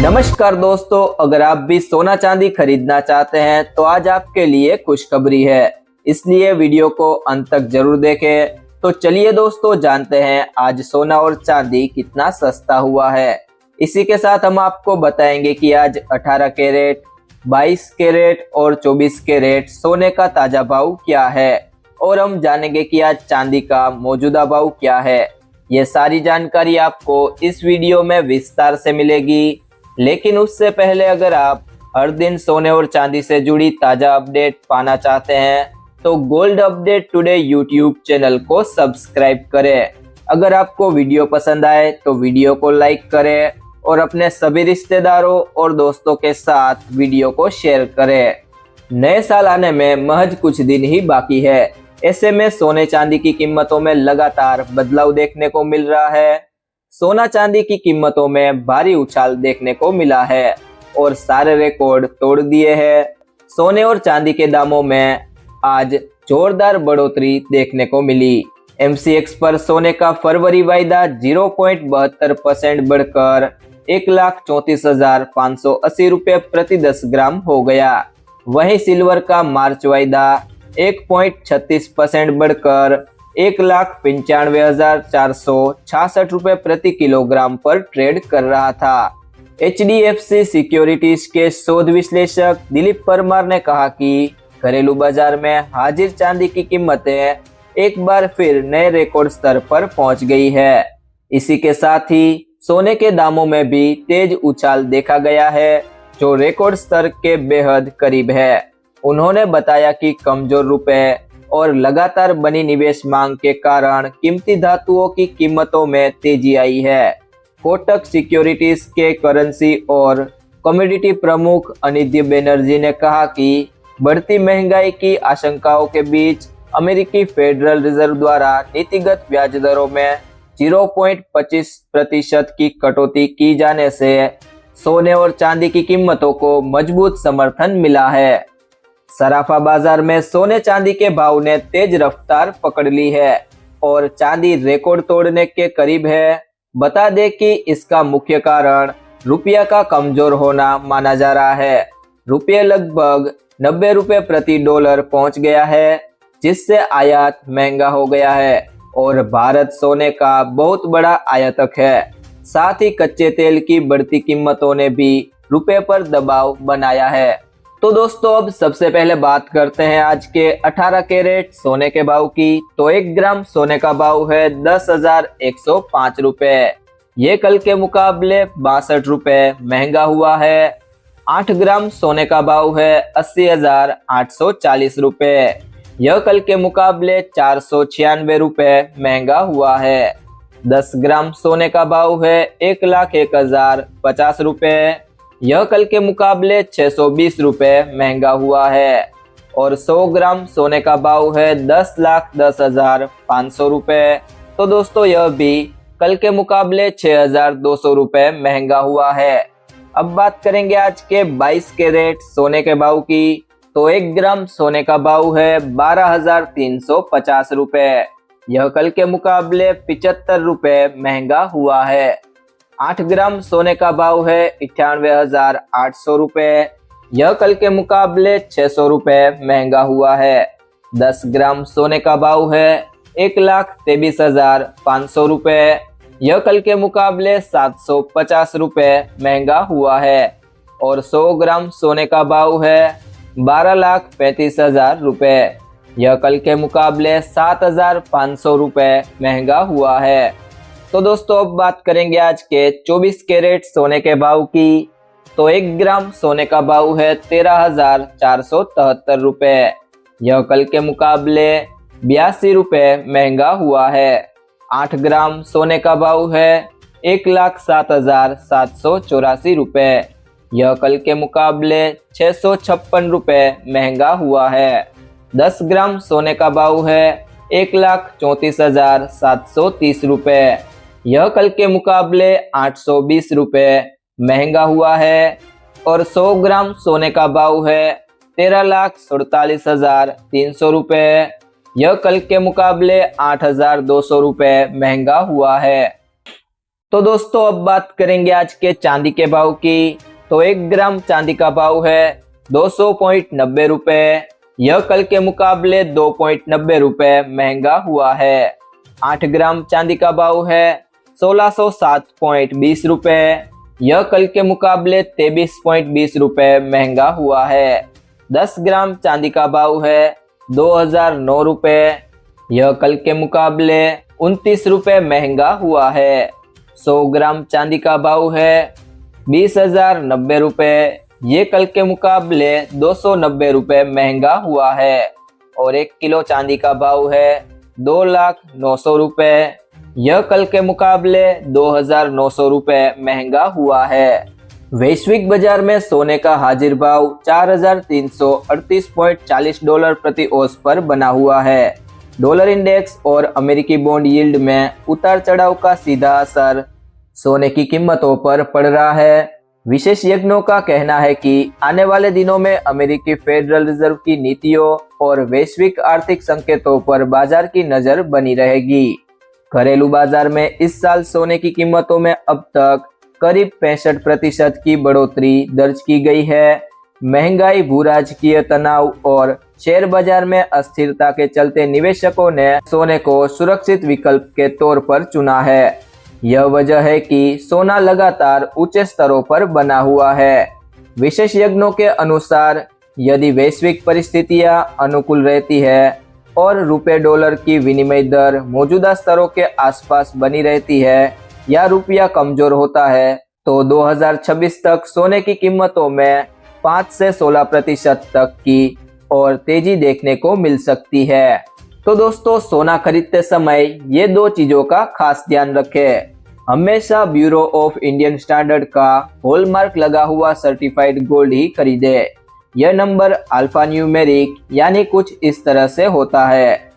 नमस्कार दोस्तों, अगर आप भी सोना चांदी खरीदना चाहते हैं तो आज आपके लिए खुशखबरी है, इसलिए वीडियो को अंत तक जरूर देखें। तो चलिए दोस्तों, जानते हैं आज सोना और चांदी कितना सस्ता हुआ है। इसी के साथ हम आपको बताएंगे कि आज 18 कैरेट, 22 कैरेट और 24 कैरेट सोने का ताजा भाव क्या है, और हम जानेंगे कि आज चांदी का मौजूदा भाव क्या है। ये सारी जानकारी आपको इस वीडियो में विस्तार से मिलेगी। लेकिन उससे पहले अगर आप हर दिन सोने और चांदी से जुड़ी ताजा अपडेट पाना चाहते हैं तो gold update today YouTube channel को सब्सक्राइब करें। अगर आपको वीडियो पसंद आए तो वीडियो को लाइक करें और अपने सभी रिश्तेदारों और दोस्तों के साथ वीडियो को शेयर करें। नए साल आने में महज कुछ दिन ही बाकी है, ऐसे में सोने चांदी की कीमतों में लगातार बदलाव देखने को मिल रहा है। सोना चांदी की कीमतों में भारी उछाल देखने को मिला है और सारे रिकॉर्ड तोड़ दिए हैं। सोने और चांदी के दामों में आज जोरदार बढ़ोतरी देखने को मिली। MCX पर सोने का फरवरी वायदा 0.72% बढ़कर 1,34,580 रुपये प्रति 10 ग्राम हो गया। वहीं सिल्वर का मार्च वायदा 1.36% बढ़कर 1,95,466 रुपये प्रति किलोग्राम पर ट्रेड कर रहा था। HDFC सिक्योरिटीज के शोध विश्लेषक दिलीप परमार ने कहा कि घरेलू बाजार में हाजिर चांदी की कीमतें एक बार फिर नए रिकॉर्ड स्तर पर पहुंच गई है। इसी के साथ ही सोने के दामों में भी तेज उछाल देखा गया है, जो रिकॉर्ड स्तर के बेहद करीब है। उन्होंने बताया कि कमजोर रुपए और लगातार बनी निवेश मांग के कारण कीमती धातुओं की कीमतों में तेजी आई है। कोटक सिक्योरिटीज के करेंसी और कमोडिटी प्रमुख अनिद्य बैनर्जी ने कहा कि बढ़ती महंगाई की आशंकाओं के बीच अमेरिकी फेडरल रिजर्व द्वारा नीतिगत ब्याज दरों में 0.25% की कटौती की जाने से सोने और चांदी की कीमतों को मजबूत समर्थन मिला है। सराफा बाजार में सोने चांदी के भाव ने तेज रफ्तार पकड़ ली है और चांदी रिकॉर्ड तोड़ने के करीब है। बता दें कि इसका मुख्य कारण रुपया का कमजोर होना माना जा रहा है। रुपये लगभग 90 रुपये प्रति डॉलर पहुंच गया है, जिससे आयात महंगा हो गया है और भारत सोने का बहुत बड़ा आयातक है। साथ ही कच्चे तेल की बढ़ती कीमतों ने भी रुपये पर दबाव बनाया है। तो दोस्तों, अब सबसे पहले बात करते हैं आज के 18 कैरेट सोने के भाव की। तो 1 ग्राम सोने का भाव है 10,105 रुपए। ये कल के मुकाबले 62 रुपए महंगा हुआ है। 8 ग्राम सोने का भाव है 80,840 रुपए। यह कल के मुकाबले 496 रुपए महंगा हुआ है। 10 ग्राम सोने का भाव है 1,01,050 रुपए। यह कल के मुकाबले 620 रुपए महंगा हुआ है। और 100 ग्राम सोने का भाव है 10,10,500 रुपए। तो दोस्तों, यह भी कल के मुकाबले 6,200 रुपए महंगा हुआ है। अब बात करेंगे आज के 22 कैरेट सोने के भाव की। तो 1 ग्राम सोने का भाव है 12,350 रुपए। यह कल के मुकाबले 75 रुपए महंगा हुआ है। 8 ग्राम सोने का भाव है 98,800 रुपए। यह कल के मुकाबले 600 रुपए महंगा हुआ है। 10 ग्राम सोने का भाव है 1,23,500 रुपए। यह कल के मुकाबले 750 रुपए महंगा हुआ है। और 100 ग्राम सोने का भाव है 12,35,000 रुपए। यह कल के मुकाबले 7,500 रुपए महंगा हुआ है। तो दोस्तों, अब बात करेंगे आज के 24 कैरेट सोने के भाव की। तो 1 ग्राम सोने का भाव है 13,473 रुपए। यह कल के मुकाबले 82 रुपए महंगा हुआ है। 8 ग्राम सोने का भाव है 1,07,784 रुपए। यह कल के मुकाबले 656 रुपए महंगा हुआ है। 10 ग्राम सोने का भाव है 1,34,730 रुपए। यह कल के मुकाबले 820 रुपए महंगा हुआ है। और 100 ग्राम सोने का भाव है 13,47,300 रुपए। यह कल के मुकाबले 8,200 रुपए महंगा हुआ है। तो दोस्तों अब बात करेंगे आज के चांदी के भाव की। तो 1 ग्राम चांदी का भाव है 200.90 रुपए। यह कल के मुकाबले 2.90 रुपए महंगा हुआ है। 8 ग्राम चांदी का भाव है 1607.20 रुपए। यह कल के मुकाबले 23.20 रुपए महंगा हुआ है। 10 ग्राम चांदी का भाव है 2009 रुपए। यह कल के मुकाबले 29 रुपए महंगा हुआ है। 100 ग्राम चांदी का भाव है 20,090 रुपए। ये कल के मुकाबले 290 रुपए महंगा हुआ है। और 1 किलो चांदी का भाव है 2,09,000 रुपए। यह कल के मुकाबले 2,900 रुपए महंगा हुआ है। वैश्विक बाजार में सोने का हाजिर भाव $4,338.40 प्रति औंस पर बना हुआ है। डॉलर इंडेक्स और अमेरिकी बॉन्ड यील्ड में उतार चढ़ाव का सीधा असर सोने की कीमतों पर पड़ रहा है। विशेषज्ञों का कहना है कि आने वाले दिनों में अमेरिकी फेडरल रिजर्व की नीतियों और वैश्विक आर्थिक संकेतों पर बाजार की नजर बनी रहेगी। घरेलू बाजार में इस साल सोने की कीमतों में अब तक करीब 65% की बढ़ोतरी दर्ज की गई है। महंगाई, भूराजकीय तनाव और शेयर बाजार में अस्थिरता के चलते निवेशकों ने सोने को सुरक्षित विकल्प के तौर पर चुना है। यह वजह है कि सोना लगातार ऊंचे स्तरों पर बना हुआ है। विशेषज्ञों के अनुसार यदि वैश्विक परिस्थितियां अनुकूल रहती है और रुपए डॉलर की विनिमय दर मौजूदा स्तरों के आसपास बनी रहती है या रुपया कमजोर होता है तो 2026 तक सोने की कीमतों में 5 से 16% तक की और तेजी देखने को मिल सकती है। तो दोस्तों सोना खरीदते समय ये 2 चीजों का खास ध्यान रखें। हमेशा ब्यूरो ऑफ इंडियन स्टैंडर्ड का हॉलमार्क लगा हुआ सर्टिफाइड गोल्ड ही खरीदे। यह नंबर अल्फा न्यूमेरिक यानी कुछ इस तरह से होता है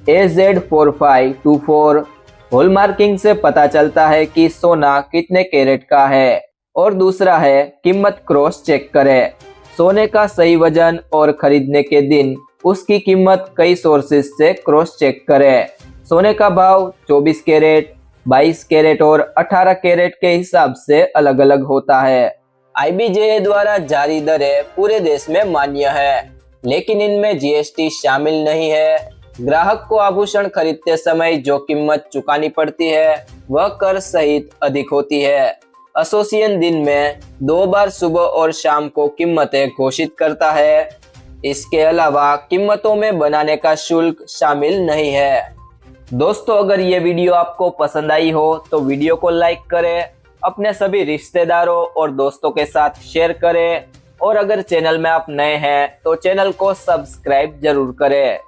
AZ4524। हॉलमार्किंग से पता चलता है कि सोना कितने कैरेट का है। और दूसरा है कीमत क्रॉस चेक करें। सोने का सही वजन और खरीदने के दिन उसकी कीमत कई सोर्सेज से क्रॉस चेक करें। सोने का भाव 24 कैरेट, 22 कैरेट और 18 कैरेट के हिसाब से अलग अलग होता है। IBJA द्वारा जारी दरें पूरे देश में मान्य है, लेकिन इनमें GST शामिल नहीं है। ग्राहक को आभूषण खरीदते समय जो कीमत चुकानी पड़ती है वह कर सहित अधिक होती है। एसोसिएशन दिन में 2 बार सुबह और शाम को कीमतें घोषित करता है। इसके अलावा कीमतों में बनाने का शुल्क शामिल नहीं है। दोस्तों अगर ये वीडियो आपको पसंद आई हो तो वीडियो को लाइक करें, अपने सभी रिश्तेदारों और दोस्तों के साथ शेयर करें और अगर चैनल में आप नए हैं तो चैनल को सब्सक्राइब जरूर करें।